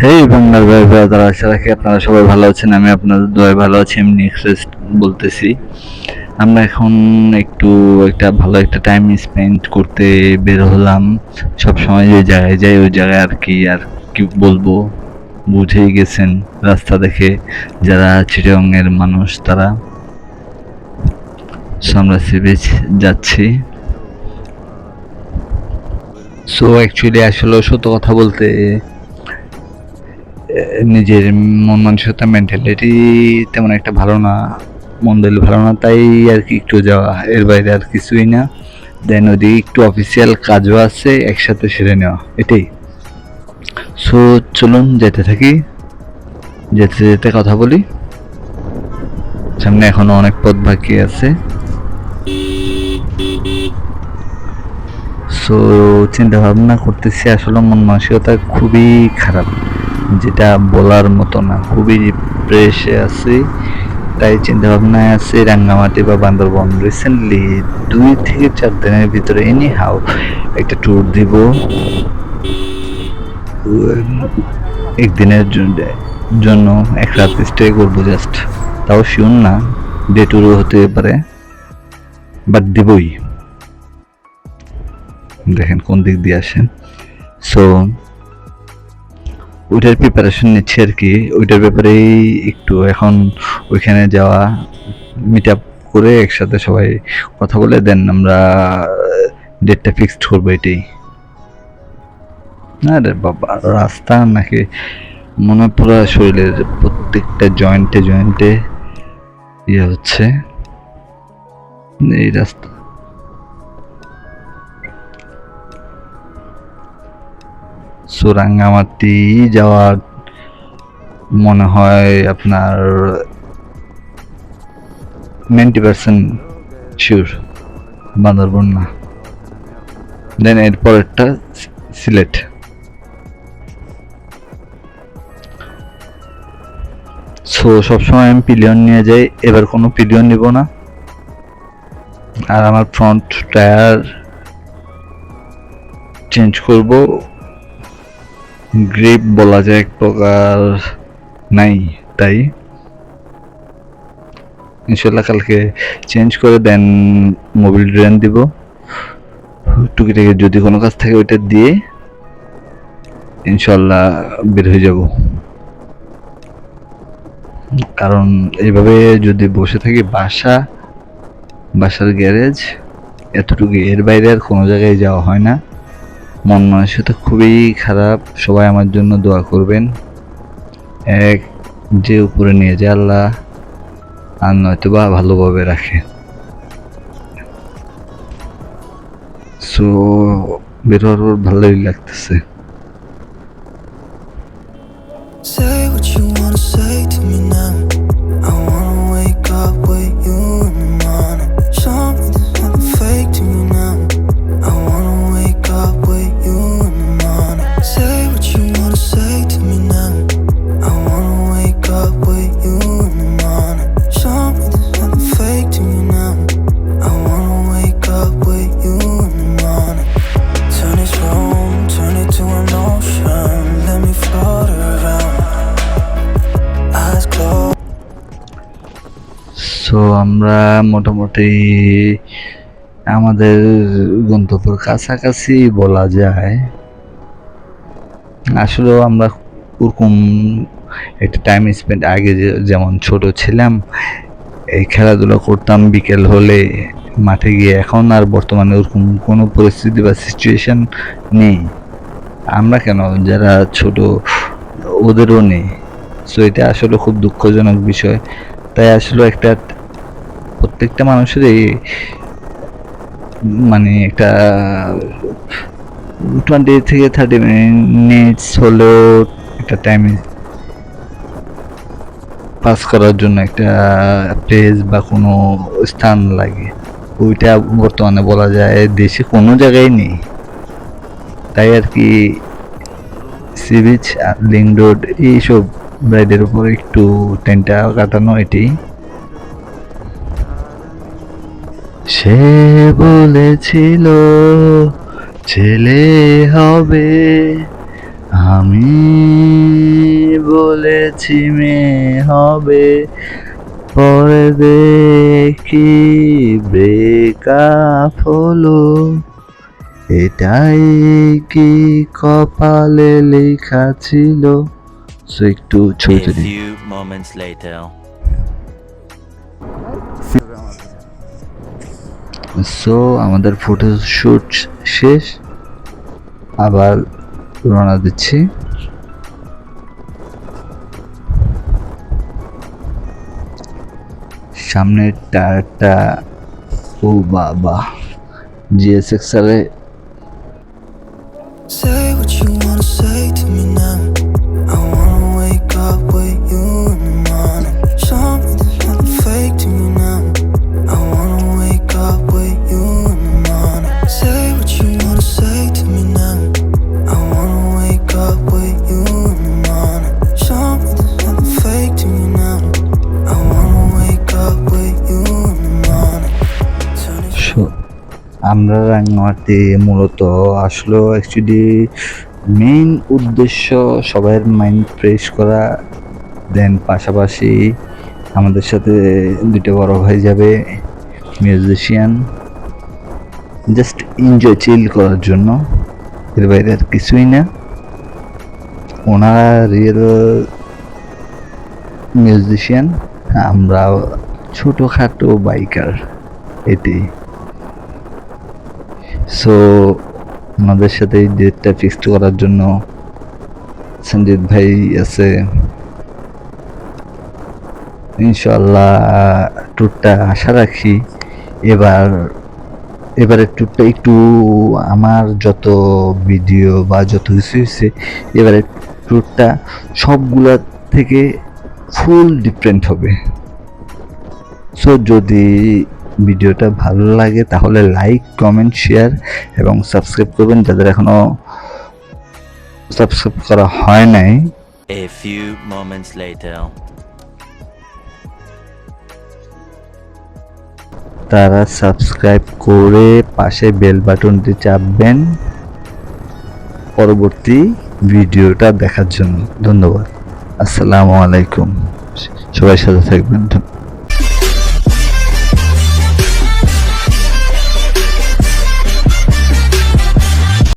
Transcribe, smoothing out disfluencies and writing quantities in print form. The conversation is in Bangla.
হেই বাংলার ভাই ব্রাদার, আশা রাখি আপনারা সবাই ভালো আছেন। আমি আপনাদের দোয়ায় ভালো আছি। আমি নেক্সট বলতেছি। আমরা এখন একটা ভালো একটা টাইম স্পেন্ড করতে বের হলাম। সবসময় যে জায়গায় যাই ওই জায়গায় আর কি বলবো, বুঝেই গেছেন রাস্তা দেখে যারা চিটাগংয়ের মানুষ তারা। আমরা সি বিচ যাচ্ছি। সো অ্যাকচুয়ালি আসলে সত্য কথা বলতে নিজের মন মানসিকতা মেন্টালিটি তেমন একটা ভালো না, মন্ডল ভালো না, তাই আর কি একটু যাওয়া, এর বাইরে আর কিছুই না। দেন ওদিকে একটু অফিসিয়াল কাজও আছে, একসাথে সেরে নেওয়া, এটাই। সো চলুন যেতে থাকি, যেতে যেতে কথা বলি। সামনে এখনো অনেক পথ বাকি আছে। সো চিন্তা ভাবনা করতেছি, আসলে মন মানসিকতা খুবই খারাপ, যেটা বলার মতো না। খুবই ডিপ্রেশে আছি, তাই চিন্তা ভাবনায় আছে রাঙ্গামাটি বা বান্দরবন। রিসেন্টলি 2 থেকে 4 দিনের ভিতরে এনি হাউ একটা ট্যুর দিব, একদিনের জন্য 1 রাত স্টে করবো জাস্ট। তাও শিওর না, ডে ট্যুরও হতে পারে, বাট দিবই। দেখেন কোন দিক দিয়ে আসেন। সো ওইটার প্রিপারেশন নিচ্ছি আর কি। ওইটার ব্যাপারেই একটু এখন ওইখানে যাওয়া, মিট আপ করে একসাথে সবাই কথা বলে দেন আমরা ডেটটা ফিক্সড করবো, এটাই। আরে বাবা, রাস্তা নাকি মনে পুরো শরীরের প্রত্যেকটা জয়েন্টে জয়েন্টে ইয়ে হচ্ছে এই রাস্তা। সুরাঙ্গামাটি যাওয়ার মনে হয় আপনার 90% শিওর বান্দরবন না, দেন এরপরেরটা সিলেট। সো সবসময় আমি পিলিয়ন নিয়ে যাই, এবার কোনো পিলিয়ন নিব না। আর আমার ফ্রন্ট টায়ার চেঞ্জ করব, গ্রিপ বলা যায় এক প্রকার নাই, তাই ইনশাল্লাহ কালকে চেঞ্জ করে দেন মোবিল ড্রেন দিব। টুকিটাকি যদি কোনো কাজ থাকে ওইটা দিয়ে ইনশাল্লাহ বের হয়ে যাব। কারণ এইভাবে যদি বসে থাকি, বাসার গ্যারেজ এতটুকু, এর বাইরে আর কোনো জায়গায় যাওয়া হয় না। মন মানসিকতা খুবই খারাপ। সবাই আমার জন্য দোয়া করবেন। এক যে উপরে নিয়ে যায় আল্লাহ, আর নয়তো বা ভালোভাবে রাখে। সো বের হওয়ার পর ভালোই লাগতেছে। Say what you wanna say to me now. I wanna wake up with you in the morning. Show me there's nothing fake to me now. I wanna wake up with you in the morning. Say what you wanna say to me now. I wanna wake up with you in the morning. Show me there's nothing fake to me now. I wanna wake up with you in the morning. Turn this room, turn it to an ocean. Let me float around. So আমরা মোটামুটি আমাদের গন্তব্যের কাছাকাছি বলা যায়। আসলেও আমরা ওরকম একটা টাইম স্পেন্ড আগে যেমন ছোট ছিলাম, এই খেলাধুলা করতাম বিকেল হলে মাঠে গিয়ে, এখন আর বর্তমানে ওরকম কোনো পরিস্থিতি বা সিচুয়েশন নেই। আমরা কেন, যারা ছোট ওদেরও নেই। সো এটা আসলে খুব দুঃখজনক বিষয়। তাই আসলে প্রত্যেকটা মানুষেরই মানে একটা 20 থেকে 30 মিনিটস হলেও একটা টাইম পাস করার জন্য একটা প্লেস বা কোনো স্থান লাগে। ওইটা বর্তমানে বলা যায় দেশে কোনো জায়গায় নেই। তাই আর কি সি বিচ, লিং রোড, এইসব রাইডের উপর একটু টাইমটা কাটানো, এটাই। সে বলেছিল ছেলে হবে, আমি বলেছি মেয়ে হবে, পরে দেখি ব্রেকআপ হলো। এটাই কি কপালে লেখা ছিল? সো একটু ছবি A তুলি। few moments later. সো আমাদের ফটো শুট শেষ, আবার রওনা দিচ্ছি। সামনের টায়ারটা, ও বাবা, Gsxr A Say what you wanna say to me now. I wanna wake up with you in the morning. Show me there's nothing fake to me now. I wanna wake up with you in the morning. Say what you wanna say to me now. I wanna wake up with you in the morning. Show me there's nothing fake to me now. I wanna wake up with you in the morning. Turn it আমরা রাঙামাটি মূলত আসলে অ্যাকচুয়ালি মেইন উদ্দেশ্য সবার মাইন্ড ফ্রেশ করা, দেন পাশাপাশি আমাদের সাথে দুটো বড় ভাই যাবে মিউজিশিয়ান, জাস্ট এনজয় চিল করার জন্য, এর বাইরে আর কিছুই না। ওনারা রিয়েল মিউজিশিয়ান, আমরা ছোটোখাটো বাইকার, এটাই। সো ওনাদের সাথে এই ডেটটা ফিক্সড করার জন্য সঞ্জিত ভাই আছে। ইনশাল্লাহ ট্যুরটা আশা রাখি এবারের ট্যুরটা একটু আমার যত ভিডিও বা যত কিছু হয়েছে, এবারের ট্যুরটা সবগুলা থেকে ফুল ডিফারেন্ট হবে। সো যদি ভিডিওটা ভালো লাগে তাহলে লাইক, কমেন্ট, শেয়ার এবং সাবস্ক্রাইব করবেন যাদের এখনো সাবস্ক্রাইব করা হয় নাই। A few moments later. তারা সাবস্ক্রাইব করে পাশে বেল বাটনটি চাপবেন পরবর্তী ভিডিওটা দেখার জন্য। ধন্যবাদ। আসসালামু আলাইকুম। সবাই সাথে থাকবেন।